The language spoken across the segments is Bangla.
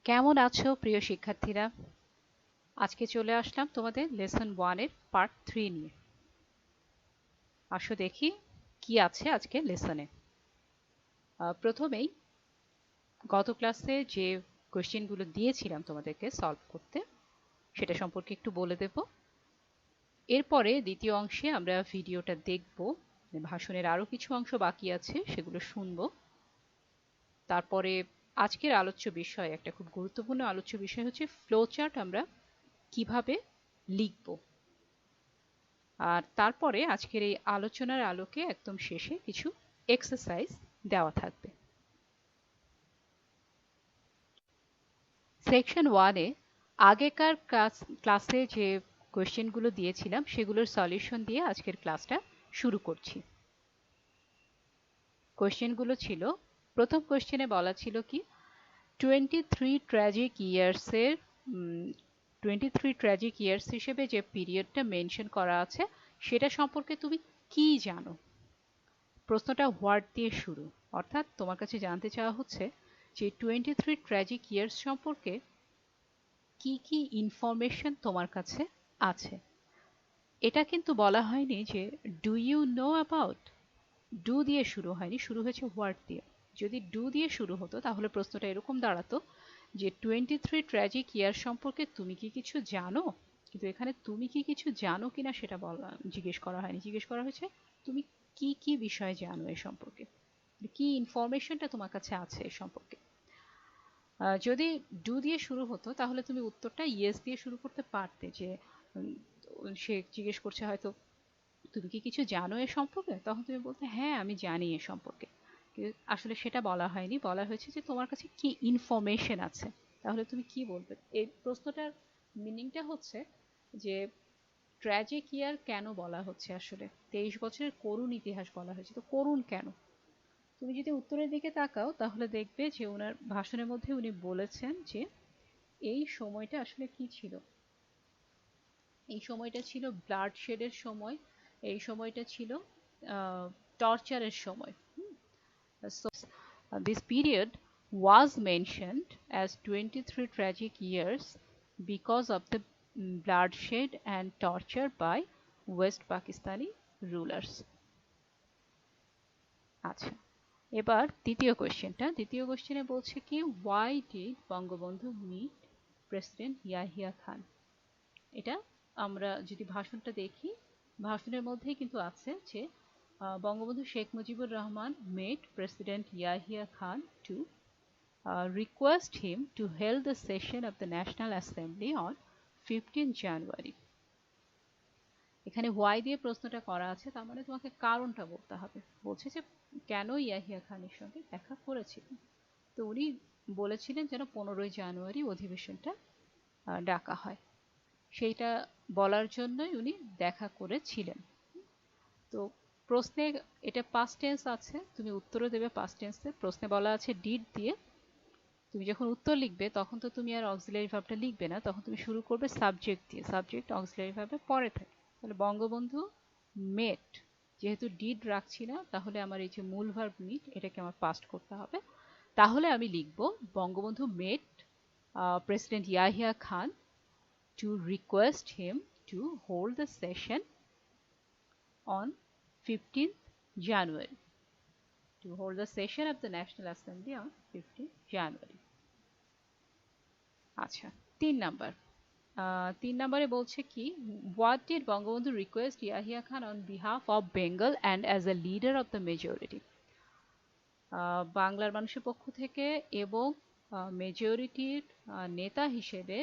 কেমন আছো প্রিয় শিক্ষার্থীরা? আজকে চলে আসলাম তোমাদের লেসন 1 এর পার্ট 3 নিয়ে। আসো দেখি কি আছে আজকে লেসনে। প্রথমেই গত ক্লাসে যে কোশ্চেনগুলো দিয়েছিলাম তোমাদেরকে সলভ করতে সেটা সম্পর্কে একটু বলে দেব। এরপরে দ্বিতীয় অংশে আমরা ভিডিওটা দেখব, ভাষণের আরো কিছু অংশ বাকি আছে সেগুলো শুনবো। তারপরে আজকের আলোচ্য বিষয়, একটা খুব গুরুত্বপূর্ণ আলোচ্য বিষয় হচ্ছে ফ্লো চার্ট আমরা কিভাবে লিখব। আর তারপরে আজকের এই আলোচনার আলোকে একদম শেষে কিছু এক্সারসাইজ দেওয়া থাকবে। সেকশন 1-এ আগেকার ক্লাসে যে কোয়েশ্চেনগুলো দিয়েছিলাম সেগুলোর সলিউশন দিয়ে আজকের ক্লাসটা শুরু করছি। কোয়েশ্চেনগুলো ছিল, প্রথম কোয়েশ্চেনে বলা ছিল কি 23 ট্র্যাজিক ইয়ার্সের 23 ট্র্যাজিক ইয়ার্স হিসেবে যে পিরিয়ডটা মেনশন করা আছে সেটা সম্পর্কে তুমি কি জানো। প্রশ্নটা হোয়াট দিয়ে শুরু, অর্থাৎ তোমার কাছে জানতে চাওয়া হচ্ছে যে 23 ট্র্যাজিক ইয়ার্স সম্পর্কে কি কি ইনফরমেশন তোমার কাছে আছে। এটা কিন্তু বলা হয়নি যে do you know about, do দিয়ে শুরু হয়নি, শুরু হয়েছে হোয়াট দিয়ে। যদি ডু দিয়ে শুরু হতো তাহলে প্রশ্নটা এরকম দাঁড়াতো যে 23 ট্র্যাজিক ইয়ার সম্পর্কে তুমি কি কিছু জানো। কিন্তু এখানে তুমি কি কিছু জানো কিনা সেটা জিজ্ঞেস করা হয়নি, জিজ্ঞেস করা হয়েছে তুমি কি কি বিষয় জানো এ সম্পর্কে, কি ইনফরমেশনটা তোমার কাছে আছে এ সম্পর্কে। যদি ডু দিয়ে শুরু হতো তাহলে তুমি উত্তরটা ইয়েস দিয়ে শুরু করতে পারতে, যে সে জিজ্ঞেস করছে হয়তো তুমি কি কিছু জানো এ সম্পর্কে, তখন তুমি বলতে হ্যাঁ আমি জানি এ সম্পর্কে। আসলে সেটা বলা হয়নি, বলা হয়েছে যে তোমার কাছে কি ইনফরমেশন আছে। তাহলে তুমি কি বলবে? এই প্রশ্নটার মিনিংটা হচ্ছে যে ট্র্যাজিক ইয়ার কেন বলা হচ্ছে, আসলে 23 বছরের করুণ ইতিহাস বলা হয়েছে, তো করুণ কেন। তুমি যদি উত্তরের দিকে তাকাও তাহলে দেখবে যে ওনার ভাষণের মধ্যে উনি বলেছেন যে এই সময়টা আসলে কি ছিল। এই সময়টা ছিল ব্লাড শেডের সময়, এই সময়টা ছিল টর্চারের সময়। So this period was mentioned as 23 tragic years because of the bloodshed and torture by West Pakistani rulers. আচ্ছা, এবার দ্বিতীয় কোশ্চেনে বলছে কি why did Bangabandhu meet president Yahya Khan. এটা আমরা যদি ভাষণটা দেখি, ভাষণের মধ্যেই কিন্তু আছে যে Bangabandhu Sheikh Mujibur Rahman met president Yahya Khan to request him to hold the session of the National Assembly on 15 January. এখানে হোয়াই দিয়ে প্রশ্নটা করা আছে, তার মানে তোমাকে কারণটা বলতে হবে। বলছে যে কেন ইয়াহিয়া খানের সঙ্গে দেখা করেছিলেন। তো উনি বলেছিলেন যেন 15 জানুয়ারি অধিবেশনটা ডাকা হয়, সেইটা বলার জন্যই উনি দেখা করেছিলেন। তো প্রশ্নে এটা পাস্ট টেন্স আছে, তুমি উত্তরও দেবে পাস্ট টেন্সে। প্রশ্নে বলা আছে ডিড দিয়ে, তুমি যখন উত্তর লিখবে তখন তো তুমি আর অক্সিলারি ভার্বটা লিখবে না, তখন তুমি শুরু করবে সাবজেক্ট দিয়ে, সাবজেক্ট অক্সিলারি ভার্বের পরে থাকে। তাহলে বঙ্গবন্ধু মেট, যেহেতু ডিড রাখছি না তাহলে আমার এই যে মূল ভার্ব মিট এটাকে আমার পাস্ট করতে হবে। তাহলে আমি লিখব Bangabandhu met president Yahya Khan to request him to hold the session on 15th January. To hold the session of the National Assembly on 15th January. আচ্ছা, 3 নম্বরে বলছে কি what did Bangabandhu request Yahya Khan on behalf of Bengal and as a leader of the majority. বাংলার মানুষের পক্ষ থেকে এবং মেজরিটির নেতা হিসেবে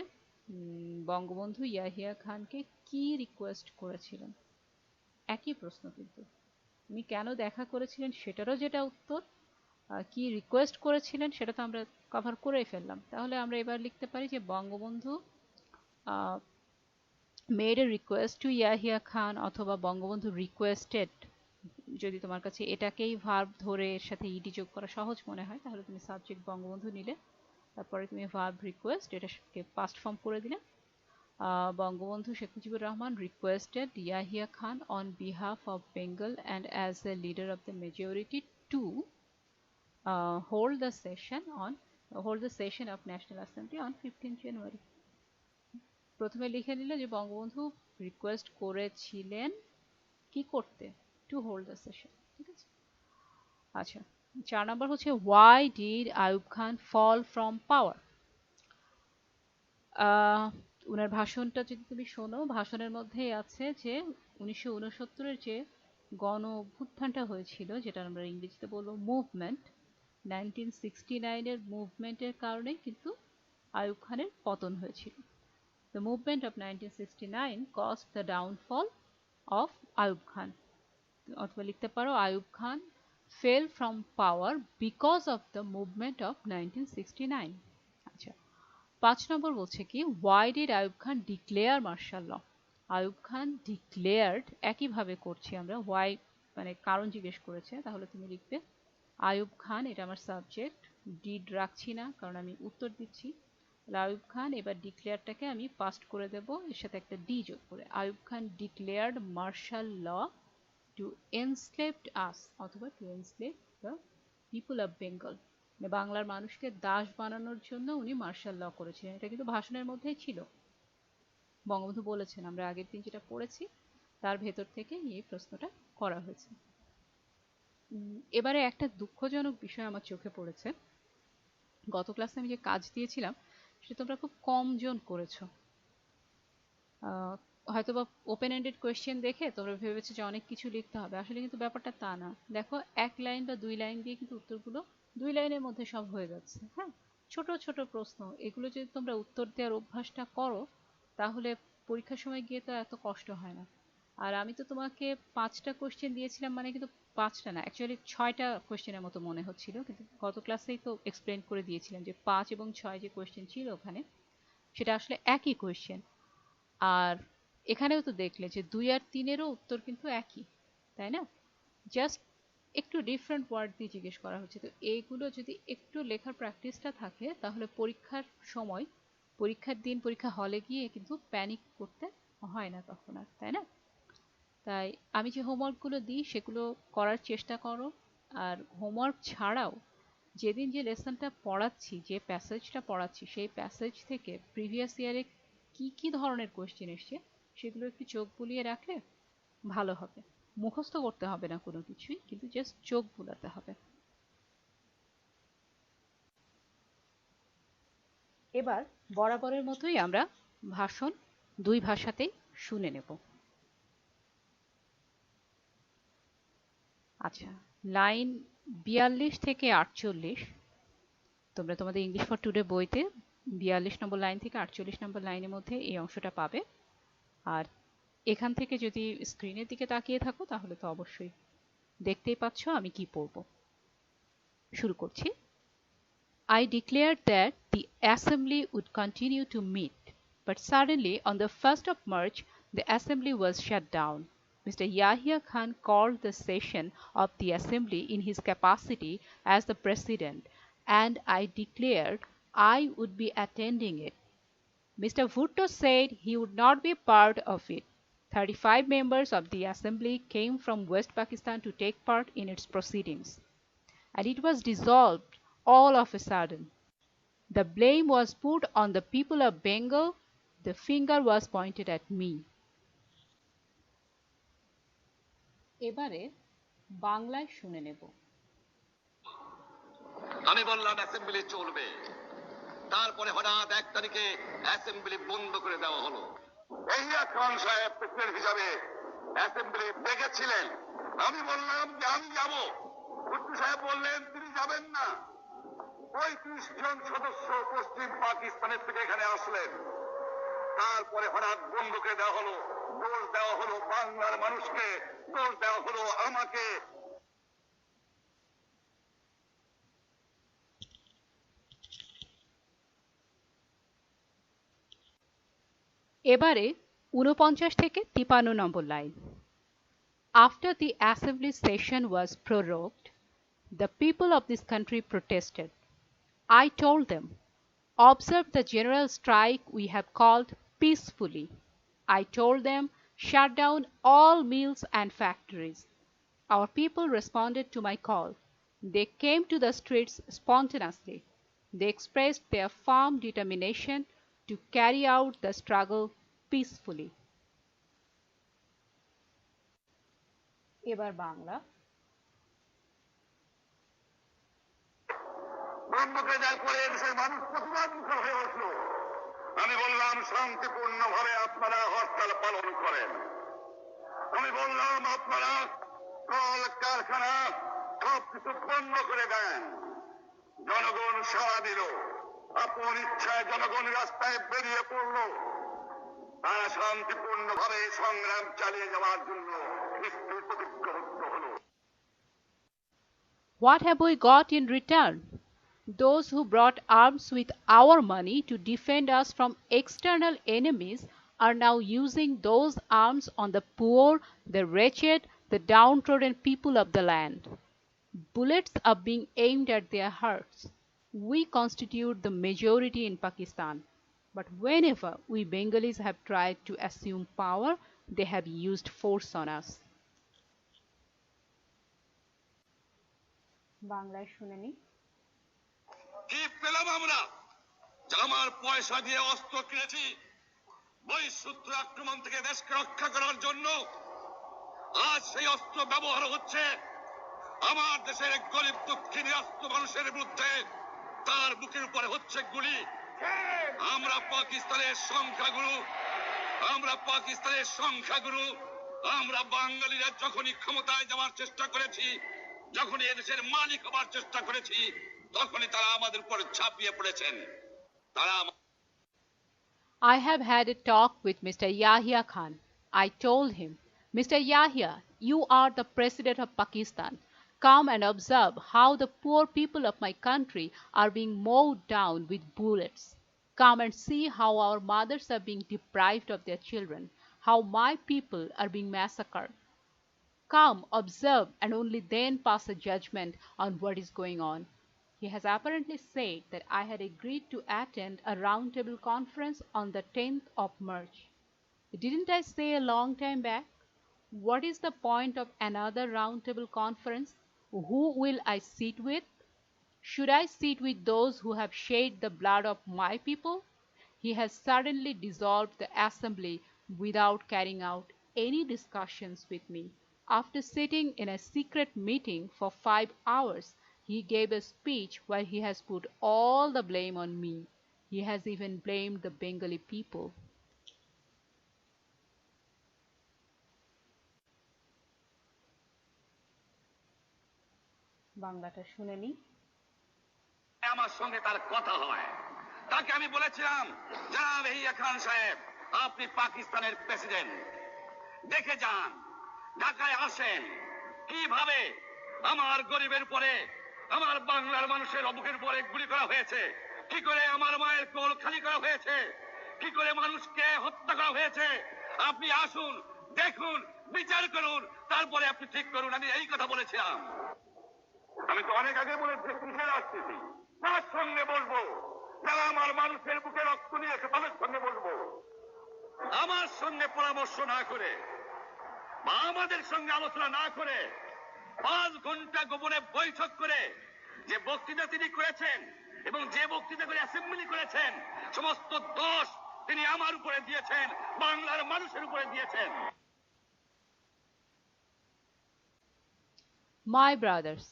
বঙ্গবন্ধু ইয়াহিয়া খানকে কি রিকোয়েস্ট করেছিলেন। একই প্রশ্ন, কিন্তু উনি কেন দেখা করেছিলেন সেটারও যেটা উত্তর, কি রিকোয়েস্ট করেছিলেন সেটা তো আমরা কভার করেই ফেললাম। তাহলে আমরা এবার লিখতে পারি যে Bangabandhu made a request to Yahya Khan, অথবা বঙ্গবন্ধু রিকোয়েস্টেড। যদি তোমার কাছে এটাকেই ভার্ব ধরে এর সাথে ইডি যোগ করা সহজ মনে হয় তাহলে তুমি সাবজেক্ট বঙ্গবন্ধু নিলে, তারপরে তুমি ভার্ব রিকোয়েস্ট এটাকে পাস্ট ফর্ম করে দিলে। Bangabandhu Sheikh Mujibur Rahman requested Yahya Khan on behalf of Bengal and as the leader of the majority to hold the session on hold the session of national assembly on 15 জানুয়ারি। প্রথমে লিখে নিল যে বঙ্গবন্ধু রিকোয়েস্ট করেছিলেন কি করতে, টু হোল্ড দ্য সেশন। ঠিক আছে। আচ্ছা, 4 নম্বর হচ্ছে why did Ayub Khan fall from power. উনার ভাষণটা যদি তুমি শোনো, ভাষণের মধ্যেই আছে যে 1969-এর যে গণ অভ্যুত্থানটা হয়েছিল, যেটা আমরা ইংরেজিতে বলবো মুভমেন্ট, 1969-এর মুভমেন্টের কারণে কিন্তু আইয়ুব খানের পতন হয়েছিল। The movement of 1969 caused the downfall of Ayub Khan. অথবা লিখতে পারো Ayub Khan fell from power because of the movement of 1969. আচ্ছা, 5 নম্বর বলছে কি why did Ayub Khan declare martial law? Ayub Khan declared, একইভাবে করছি আমরা, why মানে কারণ জিজ্ঞেস করেছে, তাহলে তুমি লিখবে আইয়ুব খান, এটা আমার সাবজেক্ট, ডিড রাখছি না কারণ আমি উত্তর দিচ্ছি। আইয়ুব খান, এবার ডিক্লেয়ারটাকে আমি পাস্ট করে দেব, এর সাথে একটা ডি যোগ করে। Ayub Khan declared martial law to enslaved us, অথবা to enslave the people of Bengal, বাংলার মানুষকে দাস বানানোর জন্য উনি মার্শাল ল করেছিলেন। এটা কিন্তু ভাষণের মধ্যেই ছিল, বঙ্গবন্ধু বলেছেন, আমরা আগের দিন যেটা পড়েছি তার ভেতর থেকে এই প্রশ্নটা করা হয়েছে। এবারে একটা দুঃখজনক বিষয় আমার চোখে পড়েছে, গত ক্লাসে আমি যে কাজ দিয়েছিলাম সেটা তোমরা খুব কম জন করেছো। হয়তোবা ওপেন এন্ডেড কোয়েশ্চেন দেখে তোমরা ভেবেছো যে অনেক কিছু লিখতে হবে, আসলে কিন্তু ব্যাপারটা তা না। দেখো, 1 লাইন বা 2 লাইন দিয়ে কিন্তু উত্তরগুলো 2 লাইনের মধ্যে সব হয়ে যাচ্ছে। হ্যাঁ, ছোট ছোট প্রশ্ন, এগুলো যদি তোমরা উত্তর দেওয়ার অভ্যাসটা করো তাহলে পরীক্ষার সময় গিয়ে তো এত কষ্ট হয় না। আর আমি তো তোমাকে 5টা কোয়েশ্চেন দিয়েছিলাম, মানে কিন্তু 5টা না, অ্যাকচুয়ালি 6টা কোয়েশ্চেনের মতো মনে হচ্ছিল, কিন্তু গত ক্লাসেই তো এক্সপ্লেন করে দিয়েছিলাম যে 5 এবং 6 যে কোয়েশ্চেন ছিল ওখানে, সেটা আসলে একই কোয়েশ্চেন। আর এখানেও তো দেখলে যে 2 আর 3-এরও উত্তর কিন্তু একই, তাই না? জাস্ট একটু ডিফারেন্ট ওয়ার্ড দিয়ে জিজ্ঞেস করা হচ্ছে। তো এইগুলো যদি একটু লেখার প্র্যাকটিসটা থাকে তাহলে পরীক্ষার সময়, পরীক্ষার দিন পরীক্ষা হলে গিয়ে কিন্তু প্যানিক করতে হয় না তখন আর, তাই না? তাই আমি যে হোমওয়ার্কগুলো দিই সেগুলো করার চেষ্টা করো। আর হোমওয়ার্ক ছাড়াও যেদিন যে লেসনটা পড়াচ্ছি, যে প্যাসেজটা পড়াচ্ছি, সেই প্যাসেজ থেকে প্রিভিয়াস ইয়ারে কি কি ধরনের কোয়েশ্চেন এসছে সেগুলো একটু চোখ বুলিয়ে রাখলে ভালো হবে। মুখস্থ করতে হবে না কোনো কিছুই, কিন্তু জাস্ট চোখ বুলাতে হবে। এবার বরাবরের মতোই আমরা ভাষণ 2 ভাষাতেই শুনে নেব। আচ্ছা, লাইন 42 থেকে 48 তোমরা তোমাদের ইংলিশ ফর টুডে বইতে 42 নম্বর লাইন থেকে 48 নম্বর লাইনের মধ্যে এই অংশটা পাবে। আর এখান থেকে যদি স্ক্রিনের দিকে তাকিয়ে থাকো তাহলে তো অবশ্যই দেখতেই পাচ্ছ আমি কি পড়ব। শুরু করছি। I declared that the assembly would continue to meet, but suddenly on the 1st of March the assembly was shut down. Mr. Yahya Khan called the session of the assembly in his capacity as the president, and I declared I would be attending it. Mr. Bhutto said he would not be part of it. 35 members of the assembly came from West Pakistan to take part in its proceedings, and it was dissolved all of a sudden. The blame was put on the people of Bengal. The finger was pointed at me. এবারে বাংলায় শুনে নেব। আমি বললাম অ্যাসেম্বলি চলবে, তারপরে হঠাৎ 1 তারিখে অ্যাসেম্বলি বন্ধ করে দেওয়া হলো। ইয়াহিয়া খান সাহেব প্রেসিডেন্ট হিসাবে অ্যাসেম্বলি ডেকেছিলেন, আমি বললাম যে আমি যাব। ভুট্টো সাহেব বললেন তিনি যাবেন না। 35 জন সদস্য পশ্চিম পাকিস্তানের থেকে এখানে আসলেন, তারপরে হঠাৎ বন্ধ করে দেওয়া হলো। দোষ দেওয়া হলো বাংলার মানুষকে, দোষ দেওয়া হলো আমাকে। এবারে 49 থেকে 53 নম্বর line. After the assembly session was prorogued, the people of this country protested. I told them, observe the general strike we have called peacefully. I told them, shut down all mills and factories. Our people responded to my call. They came to the streets spontaneously. They expressed their firm determination to carry out the struggle peacefully. এবার বাংলা। বন্ধকে দেওয়ার পরে দেশের মানুষ প্রতিবাদ মুখর হয়ে উঠল। আমি বললাম শান্তিপূর্ণভাবে আপনারা হরতাল পালন করেন। আমি বললাম আপনারা কল কারখানা সবকিছু বন্ধ করে দেন। জনগণ সাড়া দিল। আপন ইচ্ছায় জনগণ রাস্তায় বেরিয়ে পড়ল। তারা শান্তিপূর্ণভাবে সংগ্রাম চালিয়ে যাওয়ার জন্য নিশ্চয় প্রতিজ্ঞাবদ্ধ হল। What have we got in return? Those who brought arms with our money to defend us from external enemies are now using those arms on the poor, the wretched, the downtrodden people of the land. Bullets are being aimed at their hearts. We constitute the majority in Pakistan, but whenever we Bengalis have tried to assume power, they have used force on us. বাংলায় শুনে নি। কি পেলাম আমরা? আমার পয়সা দিয়ে অস্ত্র কিনেছি বহিঃশত্রু আক্রমণ থেকে দেশকে রক্ষা করার জন্য। আজ সেই অস্ত্র ব্যবহার হচ্ছে আমার দেশের গরিব দুঃখী নিরস্ত্র মানুষের বিরুদ্ধে। তার বুকের উপরে হচ্ছে গুলি। আমরা পাকিস্তানের সংখ্যাগুরু, আমরা বাঙালিরা যখনই ক্ষমতায় যাওয়ার চেষ্টা করেছি, যখনই এদেশের মালিক হবার চেষ্টা করেছি, তখনই তারা আমাদের উপর ঝাঁপিয়ে পড়েছেন। I have had a talk with Mr. Yahya Khan. I told him, Mr. Yahya, you are the president of Pakistan. Come and observe how the poor people of my country are being mowed down with bullets. Come and see how our mothers are being deprived of their children, how my people are being massacred. Come, observe, and only then pass a judgment on what is going on. He has apparently said that I had agreed to attend a roundtable conference on the 10th of March. Didn't I say a long time back? What is the point of another roundtable conference? Who will I sit with? Should I sit with those who have shed the blood of my people? He has suddenly dissolved the assembly without carrying out any discussions with me. After sitting in a secret meeting for 5 hours, he gave a speech where he has put all the blame on me. He has even blamed the Bengali people. বাংলাটা শুনে নি। আমার সঙ্গে তার কথা হয়। তাকে আমি বলেছিলাম, জনাব ইয়াহিয়া খান সাহেব, আপনি পাকিস্তানের প্রেসিডেন্ট, দেখে যান, ঢাকায় আসেন, কিভাবে আমার গরিবের উপরে, আমার বাংলার মানুষের বুকের উপরে গুলি করা হয়েছে, কি করে আমার মায়ের কোল খালি করা হয়েছে, কি করে মানুষকে হত্যা করা হয়েছে। আপনি আসুন, দেখুন, বিচার করুন, তারপরে আপনি ঠিক করুন। আমি এই কথা বলেছিলাম। আমি তো অনেক আগে বলেছি কিসের রাজনীতি, তার সঙ্গে বলবো, যারা আমার মানুষের বুকে রক্ত নিয়েছে তাদের সঙ্গে বলবো। আমার সঙ্গে পরামর্শ না করে বা আমাদের সঙ্গে আলোচনা না করে 5 ঘন্টা গোপনে বৈঠক করে যে বক্তৃতা তিনি করেছেন এবং যে বক্তৃতা করে অ্যাসেম্বলি করেছেন, সমস্ত দোষ তিনি আমার উপরে দিয়েছেন, বাংলার মানুষের উপরে দিয়েছেন। My brothers,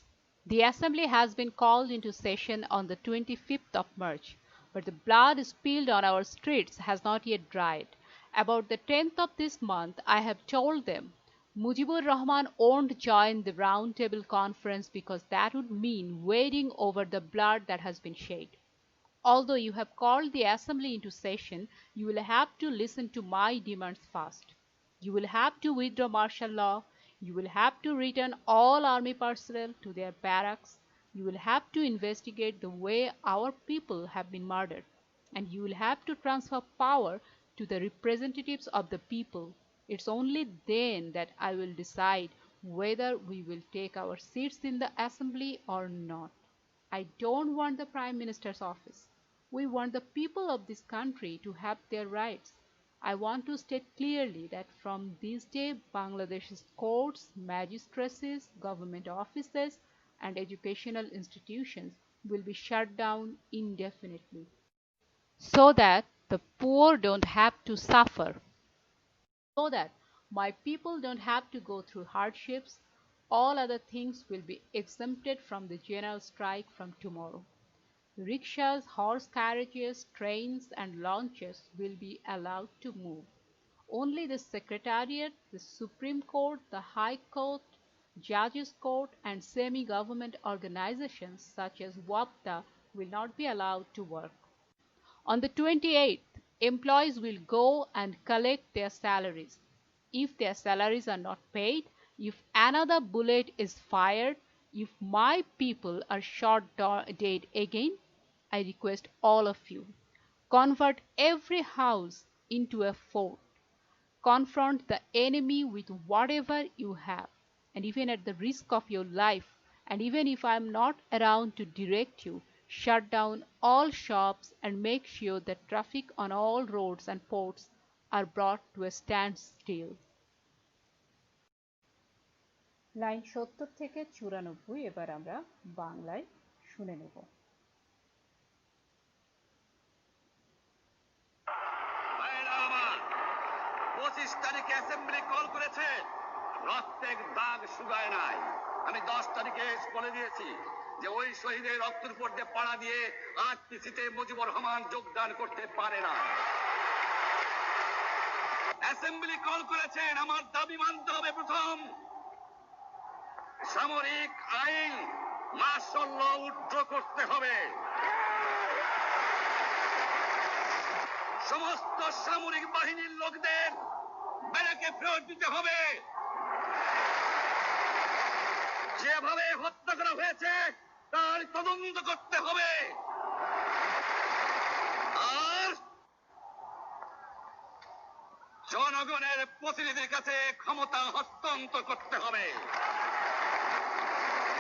the assembly has been called into session on the 25th of March, but the blood spilled on our streets has not yet dried. About the 10th of this month, I have told them Mujibur Rahman won't join the roundtable conference because that would mean wading over the blood that has been shed. Although you have called the assembly into session, you will have to listen to my demands first. You will have to withdraw martial law. You will have to return all army personnel to their barracks. You will have to investigate the way our people have been murdered. And you will have to transfer power to the representatives of the people. It's only then that I will decide whether we will take our seats in the assembly or not. I don't want the Prime Minister's office. We want the people of this country to have their rights. I want to state clearly that from this day, Bangladesh's courts, magistracies, government offices, and educational institutions will be shut down indefinitely so that the poor don't have to suffer, so that my people don't have to go through hardships. All other things will be exempted from the general strike from tomorrow. Rickshaws, horse carriages, trains, and launches will be allowed to move. Only the Secretariat, the Supreme Court, the High Court, Judges Court, and semi-government organizations such as WAPDA will not be allowed to work. On the 28th, employees will go and collect their salaries. If their salaries are not paid, if another bullet is fired, if my people are shot dead again, I request all of you, convert every house into a fort. Confront the enemy with whatever you have, and even at the risk of your life, and even if I am not around to direct you, shut down all shops and make sure that traffic on all roads and ports are brought to a standstill. Line ৭০ থেকে ৯৪ এবার আমরা বাংলায় শুনে নেব। 25 তারিখে অ্যাসেম্বলি কল করেছে, রক্তের দাগ শুকায় নাই। আমি 10 তারিখে বলে দিয়েছি যে ওই শহীদের রক্তের উপর দিয়ে পাড়া দিয়ে আরটিসিতে মুজিবুর রহমান যোগদান করতে পারে না। অ্যাসেম্বলি কল করেছেন, আমার দাবি মানতে হবে। প্রথম, সামরিক আইন মার্শাল ল উড্র করতে হবে। সমস্ত সামরিক বাহিনীর লোকদের ব্যারাকে ফেরত দিতে হবে। যেভাবে হত্যা করা হয়েছে তার তদন্ত করতে হবে। আর জনগণের প্রতিনিধির কাছে ক্ষমতা হস্তান্তর করতে হবে।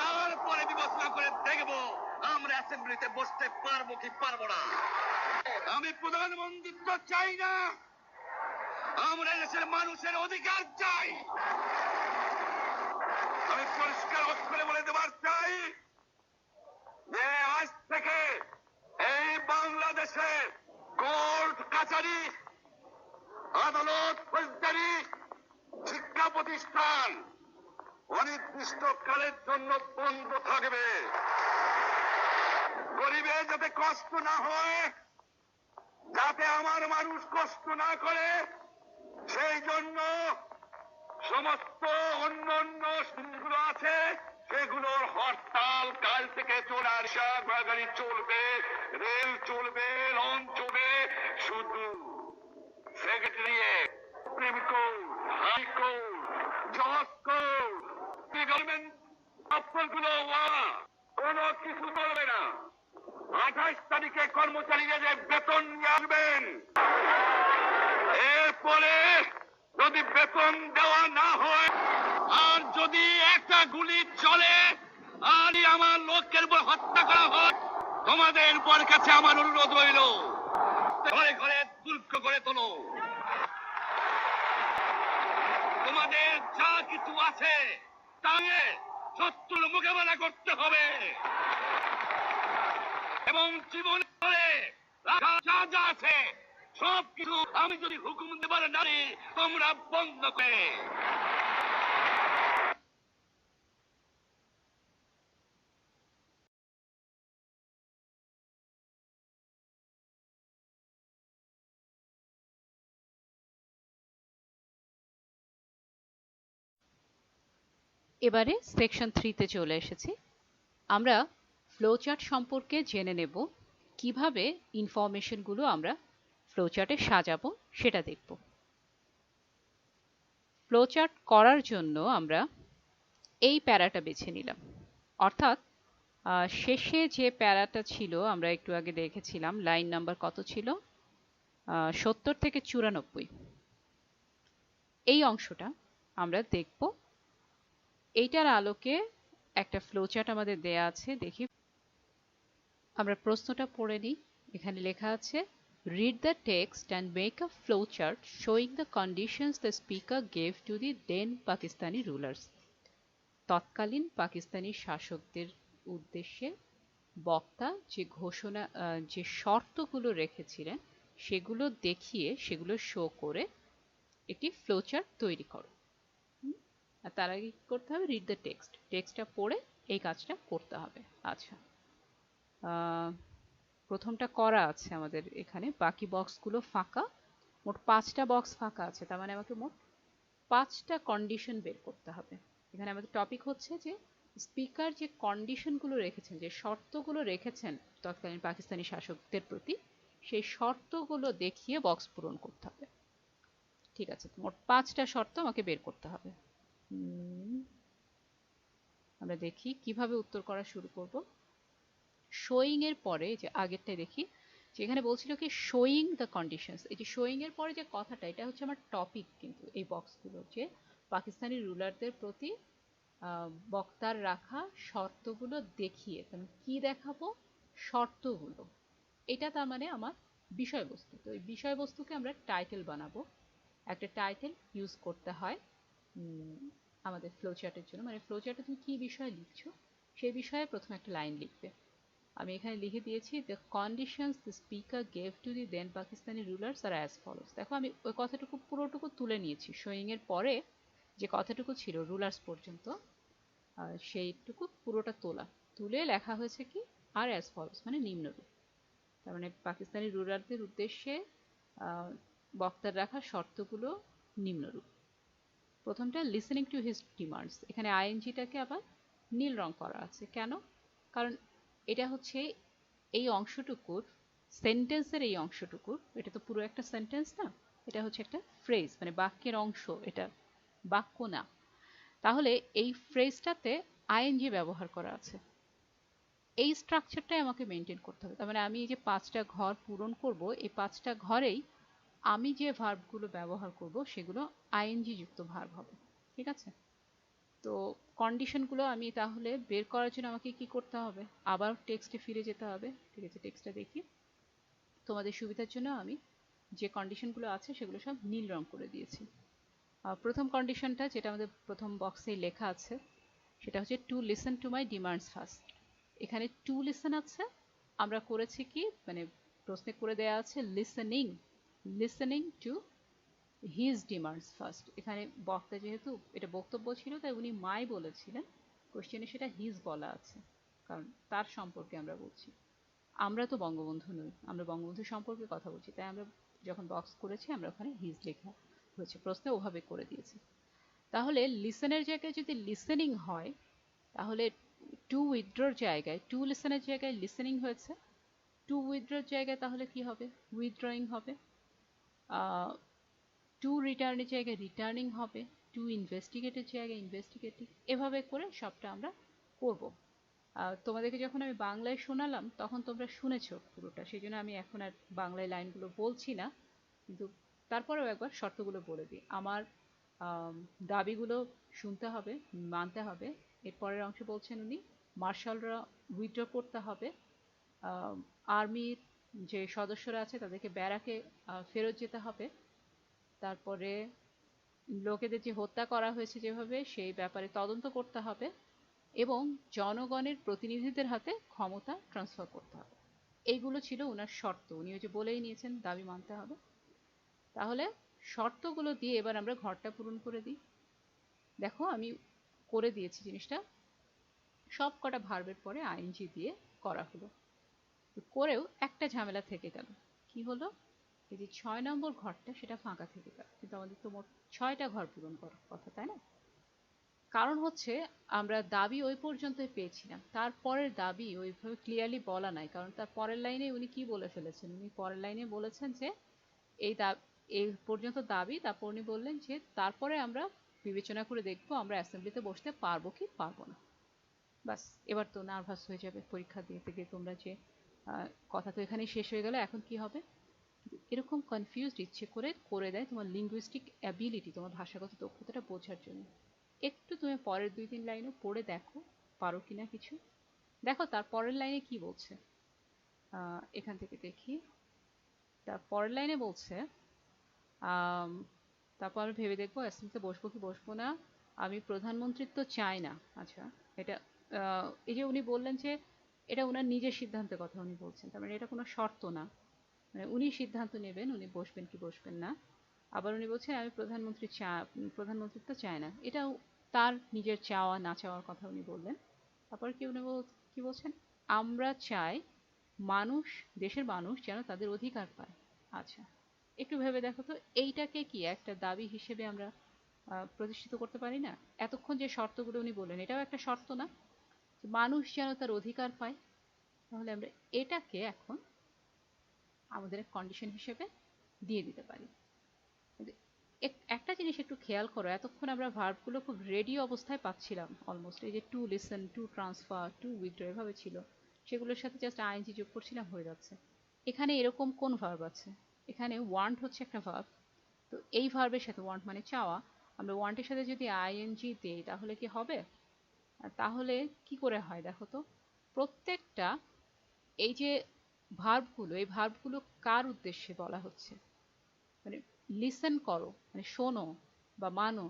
তারপরে বিবেচনা করে দেখব আমরা অ্যাসেম্বলিতে বসতে পারবো কি পারবো না। আমি প্রধানমন্ত্রিত্ব চাই না, আমরা দেশের মানুষের অধিকার চাই। আমি পরিষ্কার অক্ষরে বলে দেবার চাই যে আজ থেকে এই বাংলাদেশে কোর্ট কাছারি, আদালত, ফৌজদারি, শিক্ষা প্রতিষ্ঠান অনির্দিষ্টকালের জন্য বন্ধ থাকবে। গরিবের যাতে কষ্ট না হয়, যাতে আমার মানুষ কষ্ট না করে, সেই জন্য সমস্ত অন্যান্য সুবিধাগুলো আছে সেগুলোর হরতাল কাল থেকে গাড়ি চলবে, রেল চলবে, লঞ্চ চলবে। শুধু সেক্রেটারিয়েট, সুপ্রিম কোর্ট, হাইকোর্ট, জজ কোর্ট, গভর্নমেন্ট দপ্তরগুলো কোনো কিছু বলবে না। 28 তারিখে কর্মচারীরা যে বেতন নিয়ে আসবেন, এরপরে যদি বেতন দেওয়া না হয় আর যদি একটা গুলি চলে আর আমার লোকের উপর হত্যা করা হয়, তোমাদের উপর কাছে আমার অনুরোধ রইল, ঘরে ঘরে দুর্গ করে তোলো। তোমাদের যা কিছু আছে তাকে শত্রুর মোকাবেলা করতে হবে এবং জীবনে যা যা আছে সব কিছু আমি যদি হুকুম দেবার নারী তোমরা বন্ধ করে। এবারে সেকশন 3-তে চলে এসেছি। আমরা ফ্লোচার্ট সম্পর্কে জেনে নেব, কিভাবে ইনফরমেশনগুলো আমরা ফ্লোচার্টে সাজাবো সেটা দেখব। ফ্লোচার্ট করার জন্য আমরা এই প্যারাটা বেছে নিলাম, অর্থাৎ শেষে যে প্যারাটা ছিল আমরা একটু আগে দেখেছিলাম, লাইন নাম্বার কত ছিল, 70 থেকে 94, এই অংশটা আমরা দেখব। এইটার আলোকে একটা ফ্লোচার্ট আমাদের দেয়া আছে, দেখি। আমরা প্রশ্নটা পড়ে নিই। এখানে লেখা আছে, read the text and make a flowchart showing the conditions the speaker gave to the then Pakistani rulers. তৎকালীন পাকিস্তানি শাসকদের উদ্দেশ্যে বক্তা যে ঘোষণা যে শর্তগুলো রেখেছিলেন সেগুলো দেখিয়ে সেগুলো শো করে একটি ফ্লোচার্ট তৈরি করো। আর তার আগে কি করতে হবে? রিড দ্য টেক্সট, টেক্সটটা পড়ে এই কাজটা করতে হবে। আচ্ছা, প্রথমটা করা আছে আমাদের এখানে, বাকি বক্সগুলো ফাঁকা। মোট 5টা বক্স ফাঁকা আছে, তার মানে আমাকে মোট 5টা কন্ডিশন বের করতে হবে। এখানে আমাদের টপিক হচ্ছে যে স্পিকার যে কন্ডিশনগুলো রেখেছেন, যে শর্তগুলো রেখেছেন তৎকালীন পাকিস্তানি শাসকদের প্রতি, সেই শর্তগুলো দেখিয়ে বক্স পূরণ করতে হবে। ঠিক আছে, মোট 5টা শর্ত আমাকে বের করতে হবে। আমরা দেখি কিভাবে উত্তর করা শুরু করব। শোয়িং এর পরে যে আগেরটাই দেখি, যেখানে বলছিল কি শোয়িং দ্য কন্ডিশনস, এই যে শোয়িং এর পরে যে কথাটা, এটা হচ্ছে আমার টপিক। কিন্তু এই বক্সগুলো যে পাকিস্তানি রুলারদের প্রতি বক্তার রাখা শর্তগুলো দেখিয়ে, তার কি দেখাবো? শর্তগুলো। এটা তার মানে আমার বিষয়বস্তু। তো এই বিষয়বস্তুকে আমরা টাইটেল বানাবো। একটা টাইটেল ইউজ করতে হয় আমাদের ফ্লোচার্টের জন্য। মানে ফ্লোচার্টে তুমি কি বিষয় লিখছো সেই বিষয়ে প্রথমে একটা লাইন লিখবে। আমি এখানে লিখে দিয়েছি, the conditions the speaker gave to the then Pakistani rulers are as follows. দেখো আমি ওই কথাটুকু পুরোটুকু তুলে নিয়েছি। শোয়িং এর পরে যে কথাটুকু ছিল রুলার্স পর্যন্ত, সেইটুকু পুরোটা তুলে লেখা হয়েছে কি আর অ্যাজ ফলোস, মানে নিম্নরূপ। তার মানে পাকিস্তানি রুলারদের উদ্দেশ্যে বক্তার রাখা শর্তগুলো নিম্নরূপ। প্রথমটা লিসেনিং টু হিজ ডিমান্ডস, এখানে আইএনজিটাকে আবার নীল রং করা আছে। কেন? কারণ এটা হচ্ছে এই অংশটুকুর, সেন্টেন্সের এই অংশটুকুর, এটা তো পুরো একটা সেন্টেন্স না, এটা হচ্ছে একটা ফ্রেজ, মানে বাক্যের অংশ, এটা বাক্য না। তাহলে এই ফ্রেজটাতে আইএনজি ব্যবহার করা আছে। এই স্ট্রাকচারটাই আমাকে মেনটেন করতে হবে। তার মানে আমি এই যে 5টা ঘর পূরণ করব, এই 5টা ঘরেই আমি যে ভার্বগুলো ব্যবহার করব সেগুলো আইএনজি যুক্ত ভার্ব হবে। ঠিক আছে? তো কন্ডিশনগুলো আমি তাহলে বের করার জন্য আমাকে কি করতে হবে? আবার টেক্সটে ফিরে যেতে হবে। ঠিক আছে, টেক্সটটা দেখি। তোমাদের সুবিধার জন্য আমি যে কন্ডিশনগুলো আছে সেগুলো সব নীল রং করে দিয়েছি। প্রথম কন্ডিশনটা যেটা আমাদের প্রথম বক্সেই লেখা আছে, সেটা হচ্ছে to listen to my demands first. এখানে টু লিসেন আছে, আমরা করেছি কি, মানে প্রশ্নে করে দেয়া আছে listening to his demands first. এখানে বক্তা যেহেতু এটা বক্তব্য ছিল, তাই উনি মাই বলেছিলেন, কোশ্চেনে সেটা হিজ বলা আছে, কারণ তার সম্পর্কে আমরা বলছি। আমরা তো বঙ্গবন্ধু নই, আমরা বঙ্গবন্ধু সম্পর্কে কথা বলছি, তাই আমরা যখন বক্স করেছি আমরা ওখানে হিজ লেখা হয়েছে, প্রশ্নে ওভাবে করে দিয়েছি। তাহলে লিসেনের জায়গায় যদি লিসেনিং হয়, তাহলে টু উইথড্রর জায়গায়, টু লিসেনের জায়গায় লিসেনিং হয়েছে, টু উইথড্রর জায়গায় তাহলে কি হবে? উইথড্রয়িং হবে। টু রিটার্নের জায়গায় রিটার্নিং হবে, টু ইনভেস্টিগেটের জায়গায় ইনভেস্টিগেটিং। এভাবে করে সবটা আমরা করব। তোমাদেরকে যখন আমি বাংলায় শোনালাম তখন তোমরা শুনেছো পুরোটা, সেই জন্য আমি এখন আর বাংলায় লাইনগুলো বলছি না, কিন্তু তারপরেও একবার শর্তগুলো বলে দিই। আমার দাবিগুলো শুনতে হবে, মানতে হবে। এরপরের অংশ বলছেন উনি, মার্শালরা উইথড্র করতে হবে, আর্মির যে সদস্যরা আছে তাদেরকে ব্যারাকে ফেরত যেতে হবে, তারপরে লোকেদের যে হত্যা করা হয়েছে যেভাবে, সেই ব্যাপারে তদন্ত করতে হবে, এবং জনগণের প্রতিনিধিদের হাতে ক্ষমতা ট্রান্সফার করতে হবে। এইগুলো ছিল ওনার শর্ত। উনি ওই যে বলেই নিয়েছেন দাবি মানতে হবে। তাহলে শর্তগুলো দিয়ে এবার আমরা ঘরটা পূরণ করে দিই। দেখো আমি করে দিয়েছি জিনিসটা, সব কটা ভার্বের পরে আইএনজি দিয়ে করা হলো। করেও একটা ঝামেলা থেকে গেল। কি হলো? এই যে 6 নম্বর ঘরটা সেটা ফাঁকা থেকে গেল, কিন্তু আমাদের তো মোট 6টা ঘর পূরণ করার কথা, তাই না? কারণ হচ্ছে আমরা দাবি ওই পর্যন্তই পেয়েছিলাম, তারপরের দাবি ওইভাবে ক্লিয়ারলি বলা নাই। কারণ তার পরের লাইনে উনি কি বলে ফেলেছেন, উনি পরের লাইনে বলেছেন যে এই পর্যন্ত দাবি, তারপর উনি বললেন যে তারপরে আমরা বিবেচনা করে দেখবো আমরা অ্যাসেম্বলিতে বসতে পারবো কি পারবো না। বাস, এবার তো নার্ভাস হয়ে যাবে পরীক্ষা দিতে গিয়ে তোমরা, যে কথা তো এখানেই শেষ হয়ে গেল, এখন কি হবে। এরকম কনফিউজড ইচ্ছে করে দেয় তোমার লিঙ্গুইস্টিক অ্যাবিলিটি, তোমার ভাষাগত দক্ষতাটা বোঝার জন্য। একটু তুমি পরের 2-3 লাইনও পড়ে দেখো পারো কিনা কিছু। দেখো তার পরের লাইনে কি বলছে, এখান থেকে দেখি। তার পরের লাইনে বলছে, তারপর আমি ভেবে দেখবো অ্যাসেম্বলিতে বসবো কি বসবো না, আমি প্রধানমন্ত্রিত্ব চাই না। আচ্ছা, এটা এই যে উনি বললেন যে এটা ওনার নিজের সিদ্ধান্তের কথা উনি বলছেন, তার মানে এটা কোনো শর্ত না, মানে উনি সিদ্ধান্ত নেবেন উনি বসবেন কি বসবেন না। আবার উনি বলছেন আমি প্রধানমন্ত্রিত্ব চাই না, এটাও তার নিজের চাওয়া না চাওয়ার কথা উনি বললেন। তারপর কি উনি কি বলছেন, আমরা চাই মানুষ, দেশের মানুষ যেন তাদের অধিকার পায়। আচ্ছা, একটু ভেবে দেখো তো, এইটাকে কি একটা দাবি হিসেবে আমরা প্রতিষ্ঠিত করতে পারি না? এতক্ষণ যে শর্তগুলো উনি বললেন এটাও একটা শর্ত না, মানুষ যেন তার অধিকার পায়। তাহলে আমরা এটাকে এখন আমাদের কন্ডিশন হিসেবে দিয়ে দিতে পারি। একটা জিনিস একটু খেয়াল করো, এতক্ষণ আমরা ভার্বগুলো খুব রেডি অবস্থায় পাচ্ছিলাম অলমোস্ট, এই যে to listen, to transfer, two withdraw এভাবে ছিল, সেগুলোর সাথে জাস্ট আইএনজি যোগ করছিলাম হয়ে যাচ্ছে। এখানে এরকম কোন ভার্ব আছে? এখানে ওয়ান্ট হচ্ছে একটা ভার্ব, তো এই ভার্বের সাথে ওয়ান্ট মানে চাওয়া, আমরা ওয়ান্টের সাথে যদি আইএনজি দিই তাহলে কি হবে? তাহলে কি করে হয় দেখো তো, প্রত্যেকটা এই যে ভার্বগুলো, এই ভার্বগুলো কার উদ্দেশ্যে বলা হচ্ছে? মানে লিসেন করো মানে শোনো বা মানো,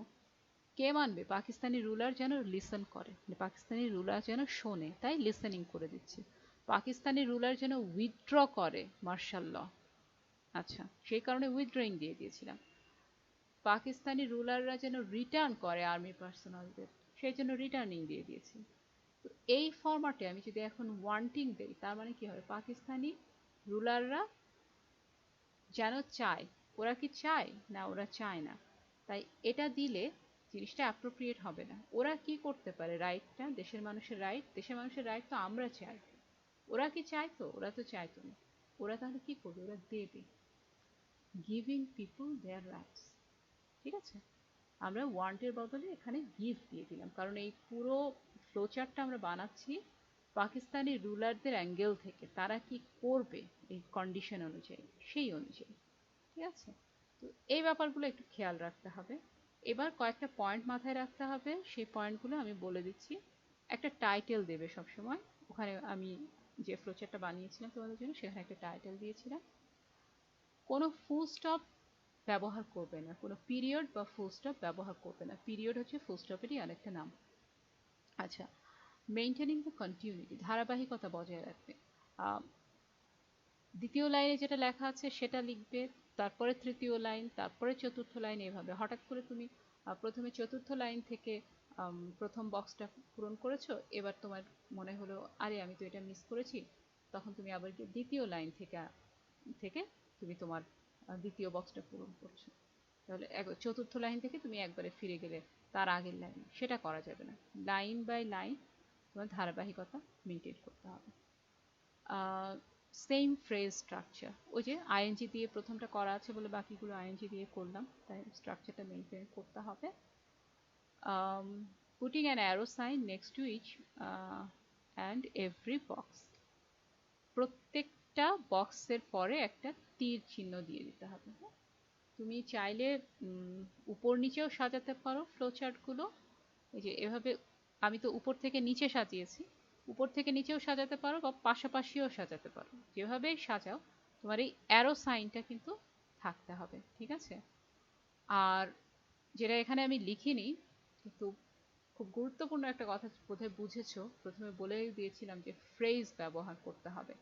কে মানবে? পাকিস্তানি রুলার যেন লিসেন করে, মানে পাকিস্তানি রুলার যেন শোনে, তাই লিসেনিং করে দিচ্ছি। পাকিস্তানি রুলার যেন উইথড্র করে মার্শাল ল, আচ্ছা সেই কারণে উইথড্রয়িং দিয়ে দিয়েছিলাম। পাকিস্তানি রুলাররা যেন রিটার্ন করে আর্মি পার্সোনালদের, সেই জন্য রিটার্নিং দিয়ে দিয়েছি। তো এই ফরম্যাটে আমি যদি এখন ওয়ান্টিং দেই তার মানে কি হবে, পাকিস্তানি রুলাররা যেন চায়, ওরা কি চায় না ওরা চায় না, তাই এটা দিলে জিনিসটা অ্যাপ্রোপ্রিয়েট হবে না। ওরা কি করতে পারে, রাইটটা দেশের মানুষের রাইট, দেশের মানুষের রাইট তো আমরা চাই, ওরা কি চাইতো? ওরা তো চাইতো না, ওরা তাহলে কি করবে, ওরা দেবে, গিভিং পিপল দেয়ার রাইটস। ঠিক আছে, আমরা ওয়ান্টের বদলে এখানে গিভ দিয়ে দিলাম, কারণ এই পুরো ফ্লোচার্টটা আমরা বানাচ্ছি পাকিস্তানি রুলারদের অ্যাঙ্গেল থেকে, তারা কি করবে এই কন্ডিশন অনুযায়ী, সেই অনুযায়ী। ঠিক আছে, তো এই ব্যাপারগুলো একটু খেয়াল রাখতে হবে। এবার কয়েকটা পয়েন্ট মাথায় রাখতে হবে, সেই পয়েন্টগুলো আমি বলে দিচ্ছি। একটা টাইটেল দেবে সবসময়, ওখানে আমি যে ফ্লোচারটা বানিয়েছিলাম তোমাদের জন্য সেখানে একটা টাইটেল দিয়েছিলাম। কোনো ফুল স্টপ ব্যবহার করবে না, কোনো পিরিয়ড বা ফুল স্টপ ব্যবহার করবে না, পিরিয়ড হচ্ছে ফুল স্টপেরই আরেকটা নাম। আচ্ছা, মেইনটেনিং দ্য কন্টিনিউটি, ধারাবাহিকতা বজায় রাখবে। দ্বিতীয় লাইনে যেটা লেখা আছে সেটা লিখবে, তারপরে তৃতীয় লাইন, তারপরে চতুর্থ লাইন, এভাবে। হঠাৎ করে তুমি প্রথমে চতুর্থ লাইন থেকে প্রথম বক্সটা পূরণ করেছো, এবার তোমার মনে হলো আরে আমি তো এটা মিস করেছি, তখন তুমি আবার গিয়ে দ্বিতীয় লাইন থেকে থেকে তুমি তোমার দ্বিতীয় বক্সটা পূরণ করছো, তাহলে চতুর্থ লাইন থেকে তুমি একবারে ফিরে গেলে তার আগের লাইন, সেটা করা যাবে না। লাইন বাই লাইন তোমার ধারাবাহিকতা মেনটেন করতে হবে। সেম ফ্রেজ স্ট্রাকচার, ওই যে আইএনজি দিয়ে প্রথমটা করা আছে বলে বাকিগুলো আইএনজি দিয়ে করলাম, তাই স্ট্রাকচারটা মেনটেন করতে হবে। Putting an arrow sign next to each and every box, প্রত্যেকটা বক্সের পরে একটা তীর চিহ্ন দিয়ে দিতে হবে। তুমি চাইলে উপর নিচেও সাজাতে পারো ফ্লোচার্টগুলো, এই যে এভাবে, আমি তো উপর থেকে নিচে সাজিয়েছি, উপর থেকে নিচেও সাজাতে পারো বা পাশাপাশিও সাজাতে পারো, যেভাবেই সাজাও তোমার এই অ্যারো সাইনটা কিন্তু থাকতে হবে। ঠিক আছে, আর যেটা এখানে আমি লিখিনি কিন্তু খুব গুরুত্বপূর্ণ একটা কথা বোধহয় বুঝেছো, প্রথমে বলে দিয়েছিলাম যে ফ্রেজ ব্যবহার করতে হবে,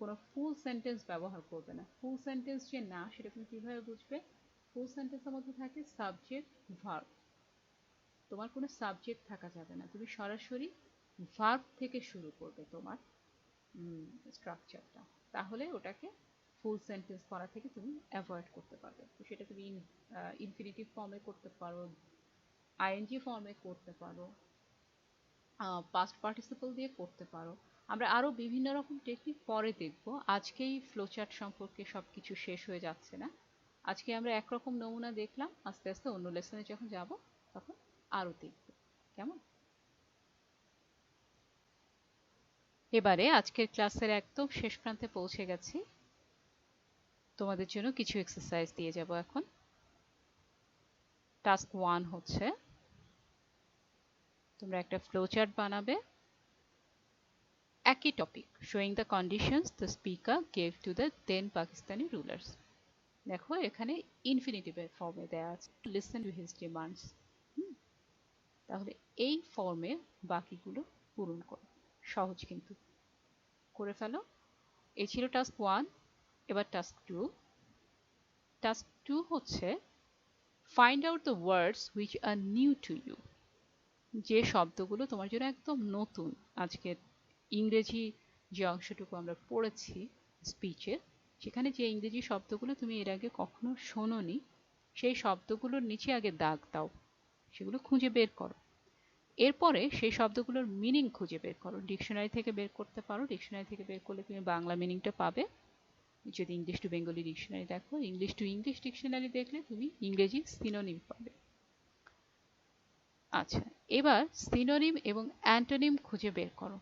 কোনো ফুল সেন্টেন্স ব্যবহার করবে না। ফুল সেন্টেন্স যে না সেটা তুমি কিভাবে বুঝবে? ফুল সেন্টেন্সের মধ্যে থাকে সাবজেক্ট ভার্ব, তোমার কোনো সাবজেক্ট থাকা যাবে না, তুমি সরাসরি ভার্ব থেকে শুরু করবে তোমার স্ট্রাকচারটা, তাহলে ওটাকে ফুল সেন্টেন্স করা থেকে তুমি অ্যাভয়েড করতে পারবে। তো সেটা তুমি ইনফিনিটিভ ফর্মে করতে পারো, আইএনজি ফর্মে করতে পারো, পাস্ট পার্টিসিপল দিয়ে করতে পারো। আমরা আরো বিভিন্ন রকম টেকনিক পরে দেখব, আজকেই ফ্লোচার্ট সম্পর্কে সবকিছু শেষ হয়ে যাচ্ছে না। আজকে আমরা একরকম নমুনা দেখলাম, আস্তে আস্তে অন্য লেসনে যখন যাব তখন আরো দেখব। কেমন? এবারে আজকের ক্লাসের একদম শেষ প্রান্তে পৌঁছে গেছি, তোমাদের জন্য কিছু এক্সারসাইজ দিয়ে যাব এখন। টাস্ক 1 হচ্ছে তোমরা একটা ফ্লোচার্ট বানাবে, একই topic, showing the conditions the speaker gave to the then Pakistani rulers। দেখো এখানে ইনফিনিটিভের ফর্মে দেয়া আছে, listen to his demands। তাহলে এই ফর্মে বাকিগুলো পূরণ করো, সহজ কিন্তু। করে ফেলো। এই ছিল টাস্ক 1। এবার টাস্ক 2। টাস্ক 2 হচ্ছে find out the words which are new to you. যে শব্দগুলো তোমার জন্য একদম নতুন। আজকে ইংরেজি যে অংশটুকু আমরা পড়েছি স্পিচে, সেখানে যে ইংরেজি শব্দগুলো তুমি এর আগে কখনো শোনোনি, সেই শব্দগুলোর নিচে আগে দাগ দাও, সেগুলো খুঁজে বের করো। এরপরে সেই শব্দগুলোর মিনিং খুঁজে বের করো। ডিকশনারি থেকে বের করতে পারো, ডিকশনারি থেকে বের করলে তুমি বাংলা মিনিংটা পাবে। যদি ইংলিশ টু বেঙ্গলি ডিকশনারি দেখো, ইংলিশ টু ইংলিশ ডিকশনারি দেখলে তুমি ইংরেজি সিনোনিম পাবে। আচ্ছা, এবার সিনোনিম এবং অ্যান্টোনিম খুঁজে বের করো।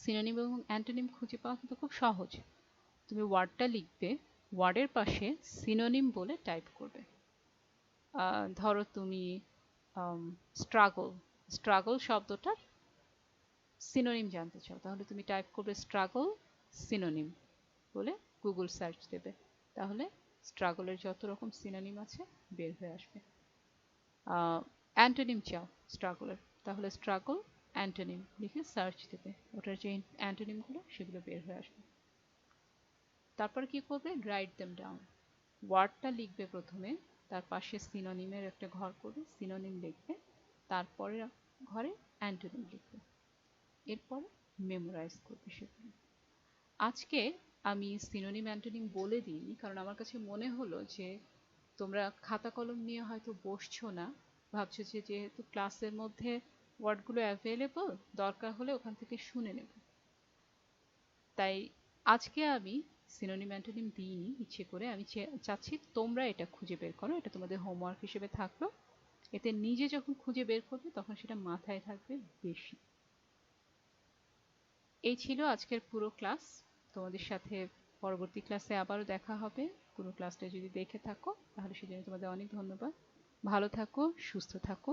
সিনোনিম এবং অ্যান্টোনিম খুঁজে পাওয়া কিন্তু খুব সহজ। তুমি ওয়ার্ডটা লিখবে, ওয়ার্ডের পাশে সিনোনিম বলে টাইপ করবে। ধরো তুমি স্ট্রাগল, স্ট্রাগল শব্দটার সিনোনিম জানতে চাও, তাহলে তুমি টাইপ করবে স্ট্রাগল সিনোনিম বলে গুগল সার্চ দেবে, তাহলে স্ট্রাগলের যত রকম সিনোনিম আছে বের হয়ে আসবে। অ্যান্টোনিম চাও স্ট্রাগলের, তাহলে স্ট্রাগল অ্যান্টোনিম লিখে সার্চ দেবে, ওটার যে অ্যান্টোনিমগুলো সেগুলো বের হয়ে আসবে। তারপর কি করবে, রাইট দেম ডাউন। ওয়ার্ডটা লিখবে প্রথমে, তার পাশে সিনোনিমের একটা ঘর করবে, সিনোনিম লিখবে, তারপরে ঘরে অ্যান্টোনিম লিখবে, এরপরে মেমোরাইজ করবে সেগুলো। আজকে আমি সিনোনিম অ্যান্টোনিম বলে দিইনি, কারণ আমার কাছে মনে হলো যে তোমরা খাতা কলম নিয়ে হয়তো বসছো না, ভাবছো যে যেহেতু ক্লাসের মধ্যে ওয়ার্ডগুলো অ্যাভেলেবল, দরকার হলে ওখান থেকে শুনে নেব। তাই আজকে আমি সিনোনিম অ্যান্টোনিম দিইনি ইচ্ছে করে, আমি চাচ্ছি তোমরা এটা খুঁজে বের করো, এটা তোমাদের হোমওয়ার্ক হিসেবে থাকলো। এতে নিজে যখন খুঁজে বের করবে তখন সেটা মাথায় থাকবে বেশি। এই ছিল আজকের পুরো ক্লাস। তোমাদের সাথে পরবর্তী ক্লাসে আবারও দেখা হবে। পুরো ক্লাসটা যদি দেখে থাকো তাহলে সেজন্য তোমাদের অনেক ধন্যবাদ। ভালো থাকো, সুস্থ থাকো।